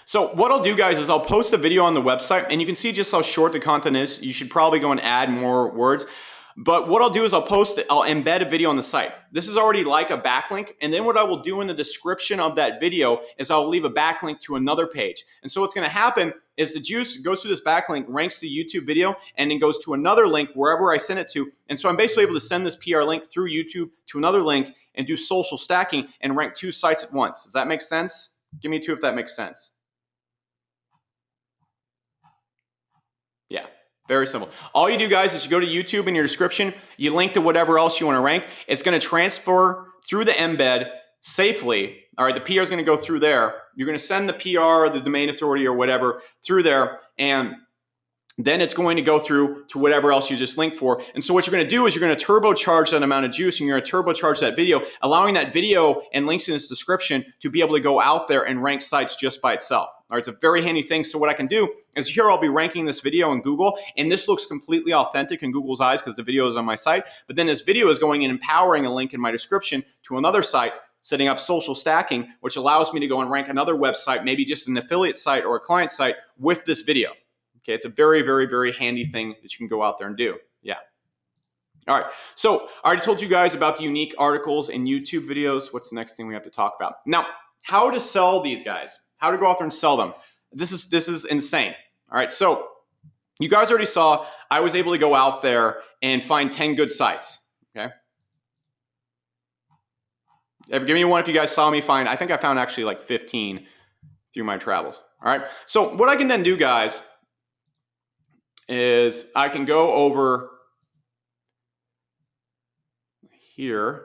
So what I'll do, guys, is I'll post a video on the website, and you can see just how short the content is. You should probably go and add more words. But what I'll do is I'll embed a video on the site. This is already like a backlink, and then what I will do in the description of that video is I'll leave a backlink to another page. And so what's going to happen is the juice goes through this backlink, ranks the YouTube video, and then goes to another link wherever I send it to. And so I'm basically able to send this PR link through YouTube to another link and do social stacking and rank 2 sites at once. Does that make sense? Give me a 2 if that makes sense. Yeah. Very simple. All you do, guys, is you go to YouTube in your description, you link to whatever else you want to rank. It's going to transfer through the embed safely. All right, the PR is going to go through there. You're going to send the PR, the domain authority or whatever through there, and then it's going to go through to whatever else you just linked for. And so what you're going to do is you're going to turbocharge that amount of juice, and you're going to turbocharge that video, allowing that video and links in its description to be able to go out there and rank sites just by itself. All right, it's a very handy thing. So what I can do is here I'll be ranking this video in Google, and this looks completely authentic in Google's eyes because the video is on my site. But then this video is going in and powering a link in my description to another site, setting up social stacking, which allows me to go and rank another website, maybe just an affiliate site or a client site with this video. Okay, it's a very, very, very handy thing that you can go out there and do. Yeah. All right, so I already told you guys about the unique articles and YouTube videos. What's the next thing we have to talk about? Now, how to sell these guys, how to go out there and sell them. This is insane. All right, so you guys already saw I was able to go out there and find 10 good sites, okay? Give me one if you guys saw me find, I think I found actually like 15 through my travels. All right, so what I can then do, guys, is I can go over here.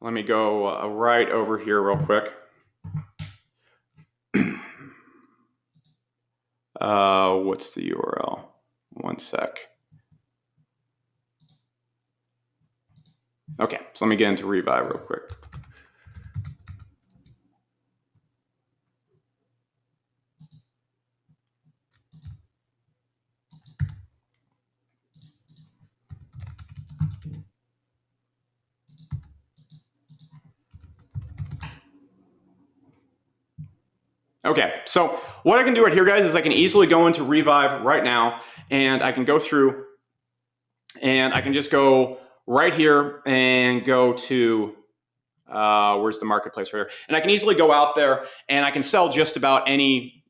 Let me go right over here real quick. What's the URL? One sec. Okay, so let me get into Revive real quick. Okay, so what I can do right here, guys, is I can easily go into Revive right now, and I can go through, and I can just go right here and go to, where's the marketplace right here? And I can easily go out there, and I can sell just about any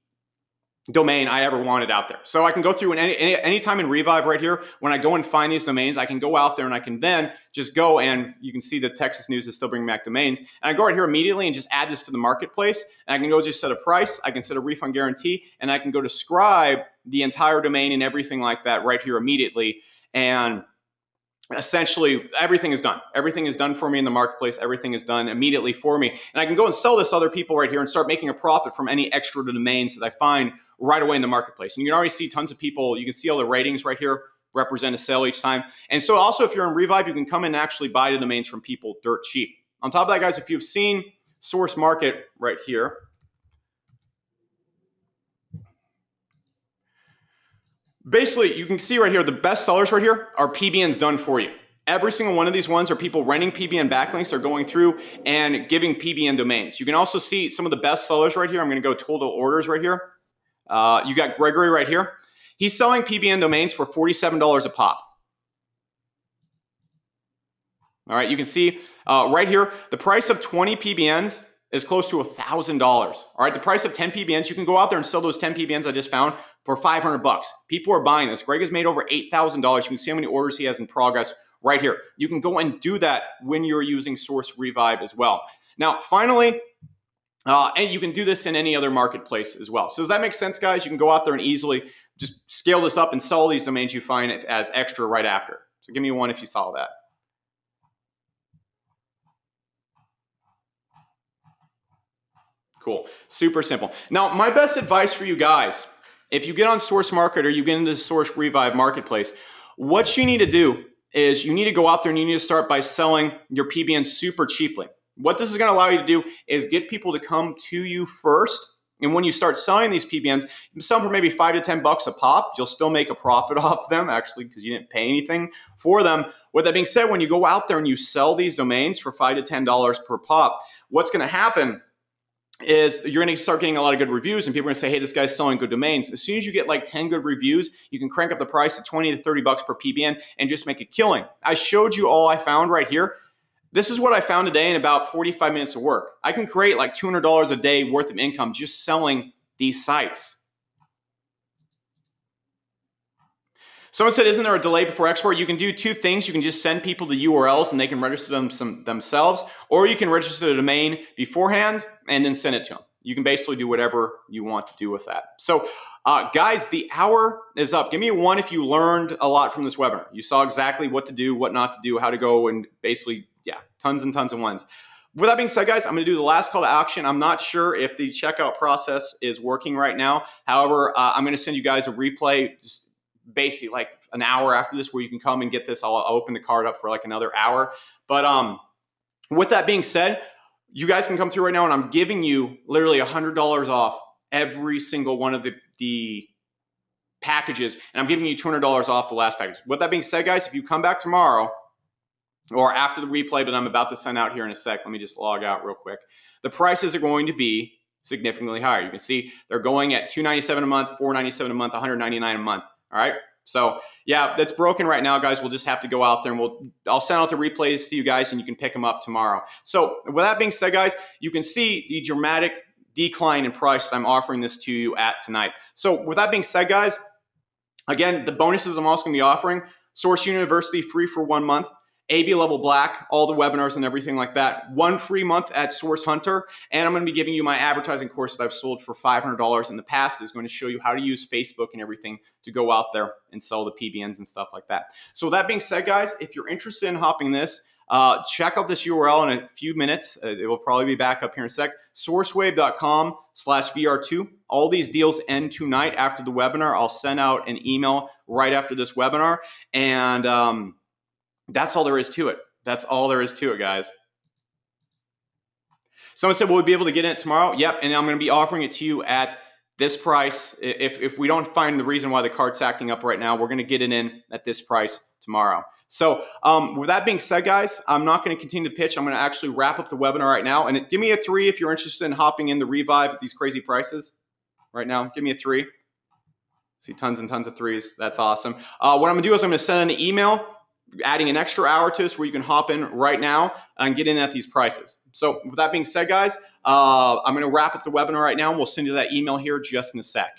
domain I ever wanted out there. So I can go through and any time in Revive right here, when I go and find these domains, I can go out there and I can then just go, and you can see that Texas News is still bringing back domains. And I go right here immediately and just add this to the marketplace. And I can go just set a price, I can set a refund guarantee, and I can go describe the entire domain and everything like that right here immediately. And essentially everything is done. Everything is done for me in the marketplace. Everything is done immediately for me. And I can go and sell this to other people right here and start making a profit from any extra domains that I find right away in the marketplace. And you can already see tons of people. You can see all the ratings right here represent a sale each time. And so also if you're in Revive, you can come in and actually buy the domains from people dirt cheap. On top of that, guys, if you've seen Source Market right here, basically, you can see right here, the best sellers right here are PBNs done for you. Every single one of these ones are people renting PBN backlinks. They're going through and giving PBN domains. You can also see some of the best sellers right here. I'm going to go total orders right here. You got Gregory right here. He's selling PBN domains for $47 a pop. All right, you can see right here, the price of 20 PBNs is close to $1,000. All right, the price of 10 PBNs, you can go out there and sell those 10 PBNs I just found for 500 bucks. People are buying this. Greg has made over $8,000. You can see how many orders he has in progress right here. You can go and do that when you're using Source Revive as well. Now, finally, and you can do this in any other marketplace as well. So does that make sense, guys? You can go out there and easily just scale this up and sell these domains you find as extra right after. So give me one if you saw that. Cool, super simple. Now, my best advice for you guys, if you get on Source Market or you get into the Source Revive marketplace, what you need to do is you need to go out there and you need to start by selling your PBN super cheaply. What this is going to allow you to do is get people to come to you first. And when you start selling these PBNs, you can sell them for maybe 5 to 10 bucks a pop. You'll still make a profit off them, actually, because you didn't pay anything for them. With that being said, when you go out there and you sell these domains for $5 to $10 per pop, what's going to happen is you're going to start getting a lot of good reviews, and people are going to say, hey, this guy's selling good domains. As soon as you get like 10 good reviews, you can crank up the price to 20 to 30 bucks per PBN and just make a killing. I showed you all I found right here. This is what I found today in about 45 minutes of work. I can create like $200 a day worth of income just selling these sites. Someone said, isn't there a delay before export? You can do two things. You can just send people the URLs and they can register them themselves, or you can register the domain beforehand and then send it to them. You can basically do whatever you want to do with that. So guys, the hour is up. Give me a 1 if you learned a lot from this webinar. You saw exactly what to do, what not to do, how to go, and basically, yeah, tons and tons of ones. With that being said, guys, I'm going to do the last call to action. I'm not sure if the checkout process is working right now. However, I'm going to send you guys a replay, just basically like an hour after this where you can come and get this. I'll open the card up for like another hour. But with that being said, you guys can come through right now, and I'm giving you literally $100 off every single one of the packages, and I'm giving you $200 off the last package. With that being said, guys, if you come back tomorrow or after the replay that I'm about to send out here in a sec, let me just log out real quick. The prices are going to be significantly higher. You can see they're going at $297 a month, $497 a month, $199 a month. All right. So yeah, that's broken right now, guys. We'll just have to go out there and I'll send out the replays to you guys, and you can pick them up tomorrow. So with that being said, guys, you can see the dramatic decline in price I'm offering this to you at tonight. So with that being said, guys, again, the bonuses I'm also going to be offering: Source University free for 1 month, AB Level Black, all the webinars and everything like that, 1 free month at Source Hunter, and I'm going to be giving you my advertising course that I've sold for $500 in the past. Is going to show you how to use Facebook and everything to go out there and sell the PBNs and stuff like that. So with that being said, guys, if you're interested in hopping this, check out this URL in a few minutes. It will probably be back up here in a sec. Sourcewave.com/VR2. All these deals end tonight after the webinar. I'll send out an email right after this webinar, and that's all there is to it. That's all there is to it, guys. Someone said, will we be able to get it tomorrow? Yep, and I'm going to be offering it to you at this price. If we don't find the reason why the card's acting up right now, we're going to get it in at this price tomorrow. So with that being said, guys, I'm not going to continue to pitch. I'm going to actually wrap up the webinar right now. And give me a 3 if you're interested in hopping in the Revive at these crazy prices right now. Give me a 3. See tons and tons of 3s. That's awesome. What I'm going to do is I'm going to send an email adding an extra hour to this where you can hop in right now and get in at these prices. So with that being said, guys, I'm going to wrap up the webinar right now, and we'll send you that email here just in a sec.